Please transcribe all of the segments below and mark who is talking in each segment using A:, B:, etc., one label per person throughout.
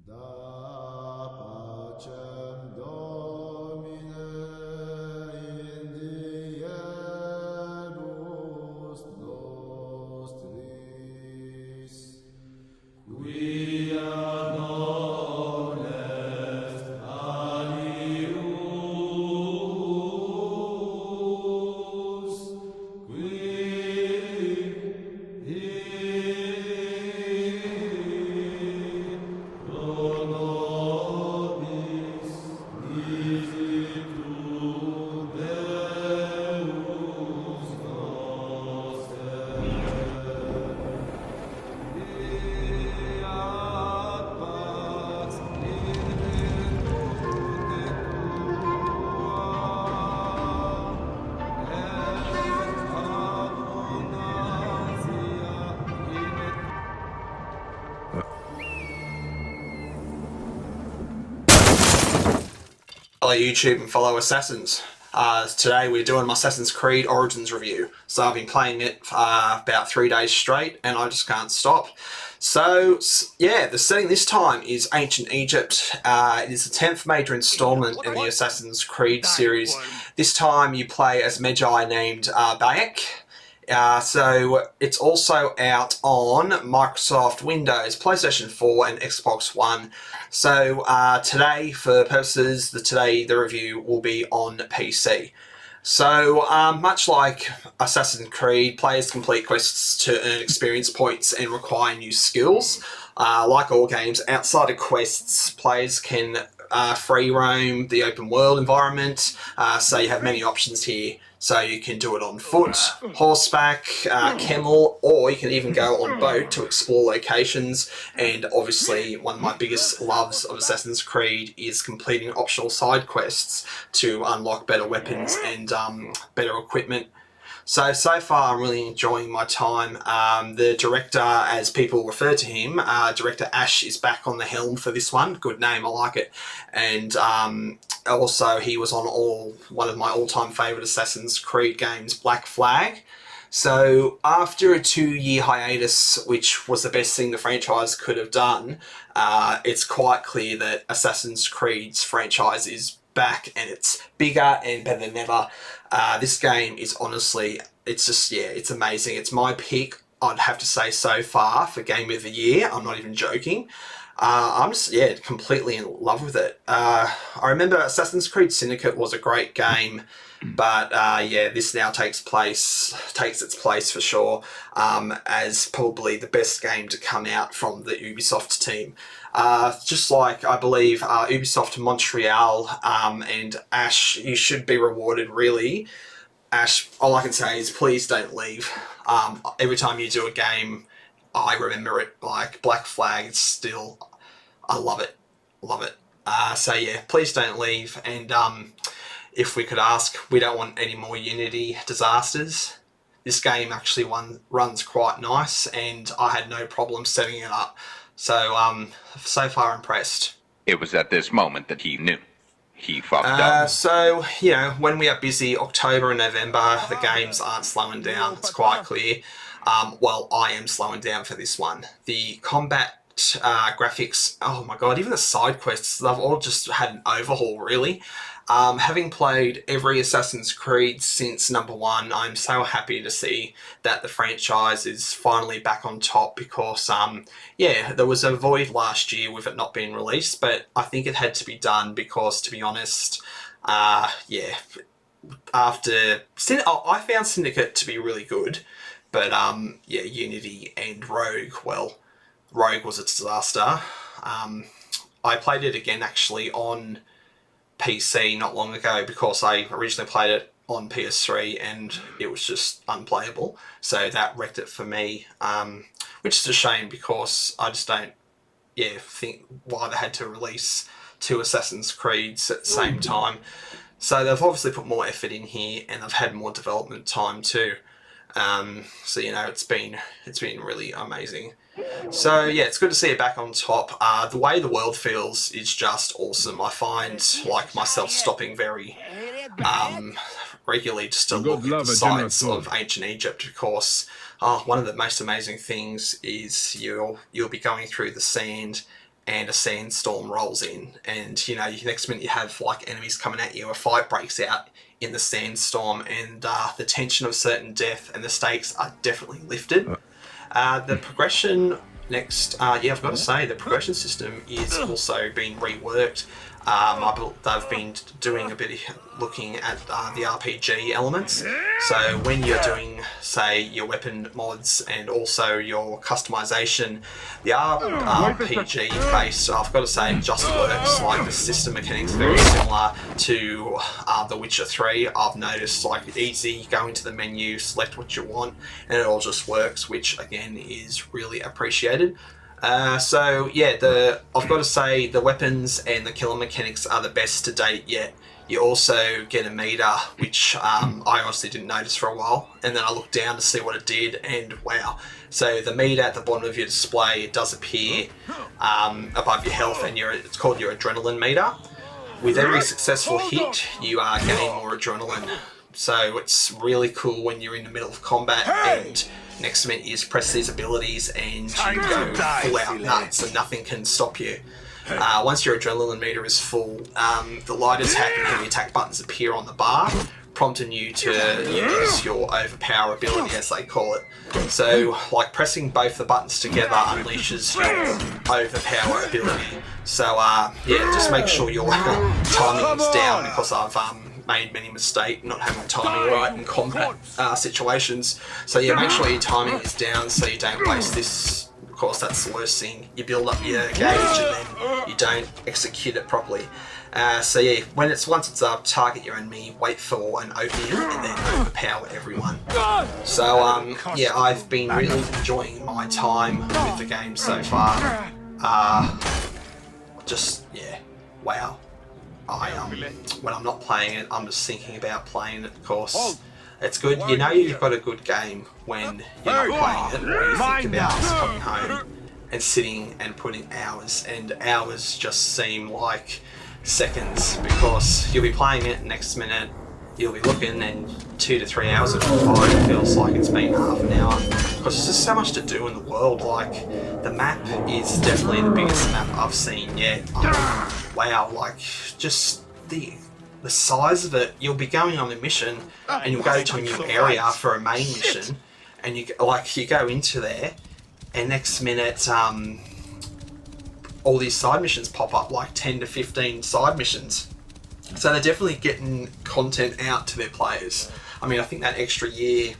A: Da pacem Domine in diebus nostris, quia non est alius, qui pro nobis dicitur Deus noster. Fiat pax in virtute tua, et abundantia in Follow YouTube and follow Assassins. Today we're doing my Assassin's Creed Origins review. So I've been playing it about 3 days straight and I just can't stop. So yeah, the setting this time is Ancient Egypt. It is the 10th major installment in the Assassin's Creed series. This time you play as Magi named Bayek. So it's also out on Microsoft Windows, PlayStation 4 and Xbox One. So today, for purposes, the review will be on PC. So much like Assassin's Creed, players complete quests to earn experience points and require new skills. Like all games, outside of quests, players can free roam the open world environment, so you have many options here. So you can do it on foot, horseback, camel, or you can even go on boat to explore locations. And obviously one of my biggest loves of Assassin's Creed is completing optional side quests to unlock better weapons and better equipment. So far I'm really enjoying my time. The director, as people refer to him, Director Ash, is back on the helm for this one. Good name, I like it. And also he was on one of my all-time favourite Assassin's Creed games, Black Flag. So after a 2-year hiatus, which was the best thing the franchise could have done, it's quite clear that Assassin's Creed's franchise is back and it's bigger and better than ever. This game is honestly, it's amazing. It's my pick, I'd have to say, so far for Game of the Year. I'm not even joking. I'm just, completely in love with it. I remember Assassin's Creed Syndicate was a great game, but this now takes its place for sure, as probably the best game to come out from the Ubisoft team. Just like, I believe, Ubisoft Montreal and Ash, you should be rewarded, really. Ash, all I can say is please don't leave. Every time you do a game, I remember it. Like Black Flag, it's still, I love it. Love it. So yeah, please don't leave. And if we could ask, we don't want any more Unity disasters. This game actually runs quite nice, and I had no problem setting it up. So far impressed.
B: It was at this moment that he knew. He fucked up.
A: So, when we are busy, October and November, the games aren't slowing down. It's quite clear. Well, I am slowing down for this one. The combat graphics, oh my god, even the side quests, they've all just had an overhaul, really. Having played every Assassin's Creed since number 1, I'm so happy to see that the franchise is finally back on top because, there was a void last year with it not being released, but I think it had to be done because, to be honest, I found Syndicate to be really good, but, Unity and Rogue, well, Rogue was a disaster. I played it again, actually, on PC not long ago because I originally played it on PS3 and it was just unplayable, so that wrecked it for me, which is a shame because I just don't think why they had to release 2 Assassin's Creeds at the same time. So they've obviously put more effort in here and they've had more development time too. It's been really amazing. So yeah, it's good to see it back on top. The way the world feels is just awesome. I find myself stopping very regularly just to look at the sites of ancient Egypt because one of the most amazing things is you'll be going through the sand and a sandstorm rolls in, and you know, next minute you have like enemies coming at you, a fight breaks out in the sandstorm, and the tension of certain death and the stakes are definitely lifted. The progression I've got to say, the progression system is also being reworked. They've been doing a bit of looking at the RPG elements. So when you're doing, say, your weapon mods and also your customization, the RPG base, I've got to say, it just works. Like, the system mechanics are very similar to The Witcher 3. I've noticed, like, easy, go into the menu, select what you want, and it all just works, which again is really appreciated. So yeah, I've got to say the weapons and the killing mechanics are the best to date yet. You also get a meter, which I honestly didn't notice for a while, and then I looked down to see what it did, and wow. So the meter at the bottom of your display, it does appear above your health, and it's called your adrenaline meter. With every successful hit, you are getting more adrenaline. So it's really cool when you're in the middle of combat and next minute you just press these abilities and you go full out nuts and nothing can stop you. Once your adrenaline meter is full, the lightest happen heavy attack buttons appear on the bar, prompting you to use your overpower ability, as they call it. So, like, pressing both the buttons together unleashes your overpower ability. So, yeah, just make sure your timing is down, because I've made many mistakes not having timing right in combat situations. So yeah, make sure your timing is down so you don't waste this. Of course, that's the worst thing. You build up your gauge and then you don't execute it properly. So yeah, once it's up, target your enemy, wait for an opening, and then overpower everyone. So yeah, I've been really enjoying my time with the game so far. Just yeah, wow. When I'm not playing it, I'm just thinking about playing it, of course. It's good. You know you've got a good game when you're not playing it, or you think about just coming home and sitting and putting hours, and hours just seem like seconds, because you'll be playing it, next minute you'll be looking, and 2 to 3 hours of flying, it feels like it's been half an hour, because there's just so much to do in the world. Like, the map is definitely the biggest map I've seen yet. Wow, like, just the size of it. You'll be going on a mission and you'll go to a new area for a main mission, and you go into there, and next minute all these side missions pop up, like 10 to 15 side missions. So they're definitely getting content out to their players. I mean, I think that extra year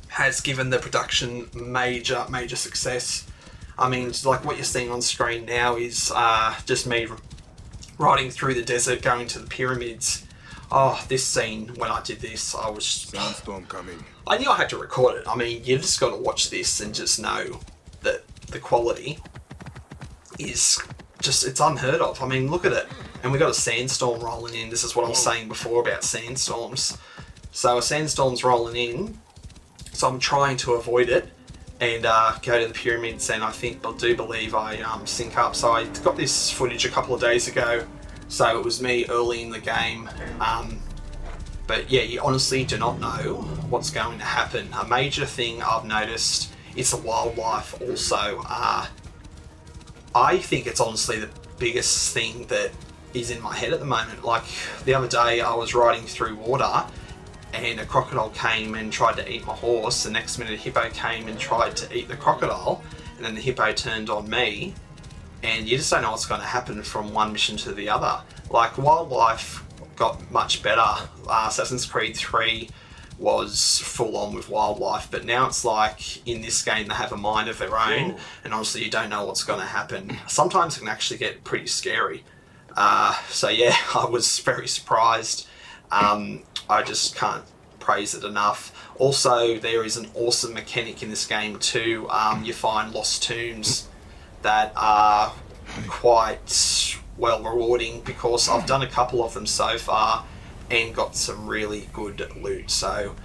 A: has given the production major success. I mean, like, what you're seeing on screen now is just me riding through the desert, going to the pyramids. Oh, this scene, when I did this, I was...
C: Sandstorm coming.
A: I knew I had to record it. I mean, you just got to watch this and just know that the quality is just, it's unheard of. I mean, look at it. And we got a sandstorm rolling in. This is what I was saying before about sandstorms. So a sandstorm's rolling in, so I'm trying to avoid it and go to the pyramids, and I do believe I sync up. So I got this footage a couple of days ago, so it was me early in the game. But yeah, you honestly do not know what's going to happen. A major thing I've noticed is the wildlife also. I think it's honestly the biggest thing that is in my head at the moment. Like, the other day I was riding through water and a crocodile came and tried to eat my horse. The next minute a hippo came and tried to eat the crocodile, and then the hippo turned on me, and you just don't know what's going to happen from one mission to the other. Like, wildlife got much better. Assassin's Creed 3 was full on with wildlife, but now it's like, in this game they have a mind of their own, and honestly you don't know what's going to happen. Sometimes it can actually get pretty scary. So yeah, I was very surprised. I just can't praise it enough. Also, there is an awesome mechanic in this game too. You find lost tombs that are quite well rewarding, because I've done a couple of them so far and got some really good loot. So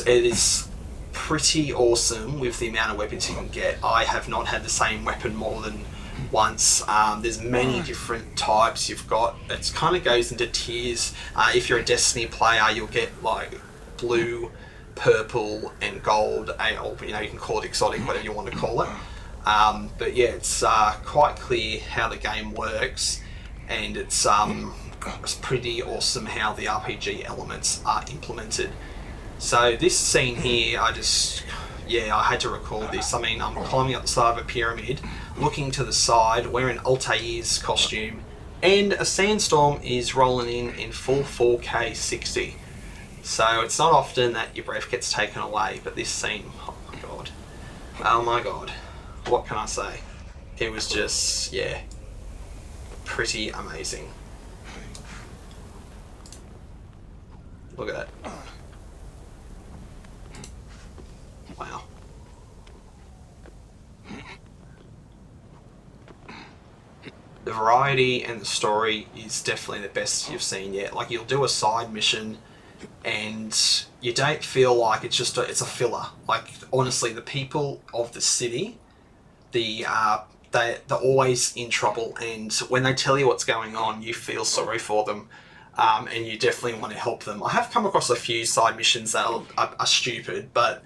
A: it is pretty awesome with the amount of weapons you can get. I have not had the same weapon more than once. There's many different types you've got. It kind of goes into tiers. If you're a Destiny player, you'll get like blue, purple and gold, or you can call it exotic, whatever you want to call it. But yeah, it's quite clear how the game works, and it's pretty awesome how the RPG elements are implemented. So this scene here, I had to record this. I mean, I'm climbing up the side of a pyramid, looking to the side, wearing Altair's costume, and a sandstorm is rolling in full 4K 60. So it's not often that your breath gets taken away, but this scene, oh my god, what can I say? It was just, yeah, pretty amazing. Look at that. Wow. The variety and the story is definitely the best you've seen yet. Like, you'll do a side mission and you don't feel like it's a filler. Like, honestly, the people of the city, they're always in trouble, and when they tell you what's going on, you feel sorry for them. And you definitely want to help them. I have come across a few side missions that are stupid, but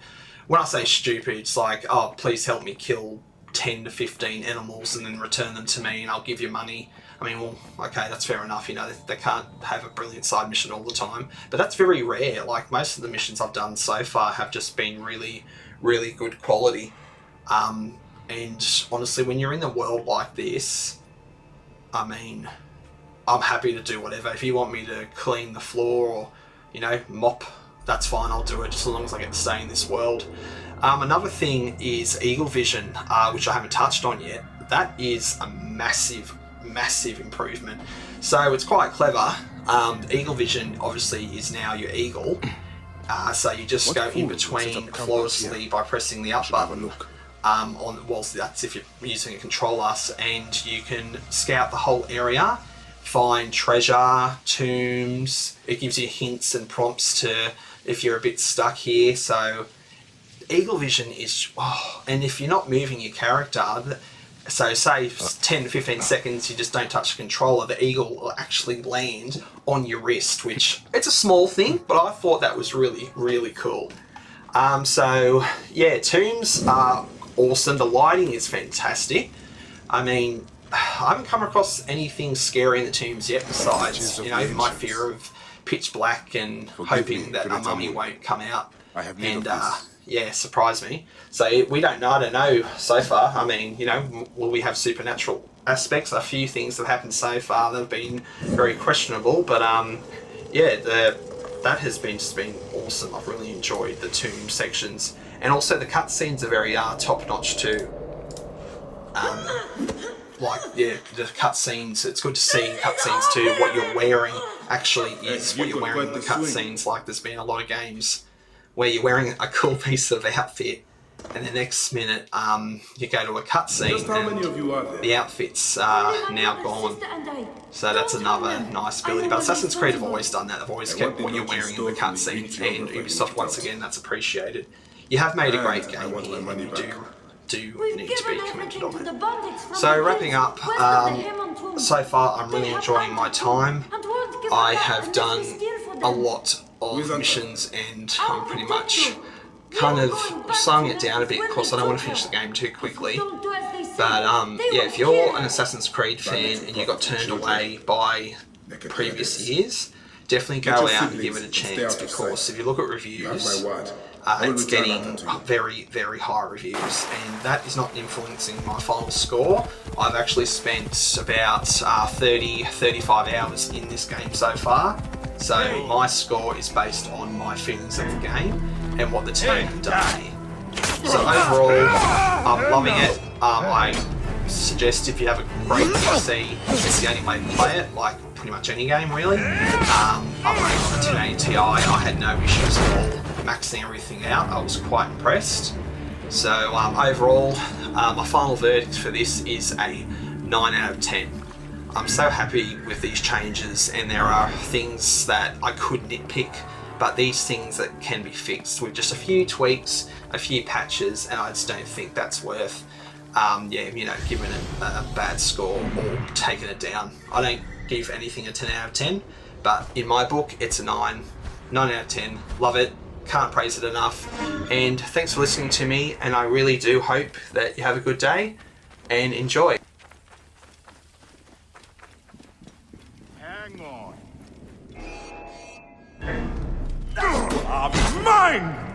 A: when I say stupid, it's like, oh, please help me kill 10 to 15 animals and then return them to me and I'll give you money. I mean, well, okay, that's fair enough. You know, they can't have a brilliant side mission all the time, but that's very rare. Like, most of the missions I've done so far have just been really, really good quality. And honestly, when you're in a world like this, I mean, I'm happy to do whatever. If you want me to clean the floor or, you know, mop, that's fine, I'll do it, just as long as I get to stay in this world. Another thing is Eagle Vision, which I haven't touched on yet. That is a massive, massive improvement. So it's quite clever. Eagle Vision obviously is now your eagle. So you just go in between flawlessly by pressing the up button. That's if you're using a controller, and you can scout the whole area, find treasure, tombs. It gives you hints and prompts to if you're a bit stuck here. So Eagle Vision is, and if you're not moving your character, so say 10 to 15 seconds you just don't touch the controller, the eagle will actually land on your wrist, which, it's a small thing, but I thought that was really, really cool. So yeah, tombs are awesome. The lighting is fantastic. I mean, I haven't come across anything scary in the tombs yet besides, you know, my fear of pitch black and hoping that a mummy won't come out and surprise me. So we don't know. I don't know so far. I mean, you know, will we have supernatural aspects? A few things have happened so far that have been very questionable, but that has been awesome. I've really enjoyed the tomb sections, and also the cutscenes are very top-notch too. The cutscenes, it's good to see cutscenes too. What you're wearing actually is what you're wearing in the cutscenes. Like, there's been a lot of games where you're wearing a cool piece of outfit, and the next minute you go to a cutscene and the outfit's now gone. So that's another nice ability. But Assassin's Creed have always done that. They've always kept what you're wearing in the cutscenes, and Ubisoft, once again, that's appreciated. You have made a great game here, and you do need to be commended on it. So wrapping up, so far I'm really enjoying my time. I have done a lot of missions, and I'm pretty much kind of slowing it down a bit because I don't want to finish the game too quickly. But yeah, if you're an Assassin's Creed fan and you got turned away by previous years, definitely go out and give it a chance, because if you look at reviews, it's getting very, very high reviews, and that is not influencing my final score. I've actually spent about 30-35 hours in this game so far, so my score is based on my feelings of the game and what the team have done. So overall, I'm loving it. I suggest if you have a great PC, it's the only way to play it, like pretty much any game really. I'm running on the 1080 Ti, I had no issues at all maxing everything out. I was quite impressed. So overall, my final verdict for this is a 9 out of 10. I'm so happy with these changes, and there are things that I could nitpick, but these things that can be fixed with just a few tweaks, a few patches, and I just don't think that's worth giving it a bad score or taking it down. I don't give anything a 10 out of 10, but in my book it's a 9 out of 10. Love it. Can't praise it enough. And thanks for listening to me, and I really do hope that you have a good day and enjoy.
C: Hang on. Mine!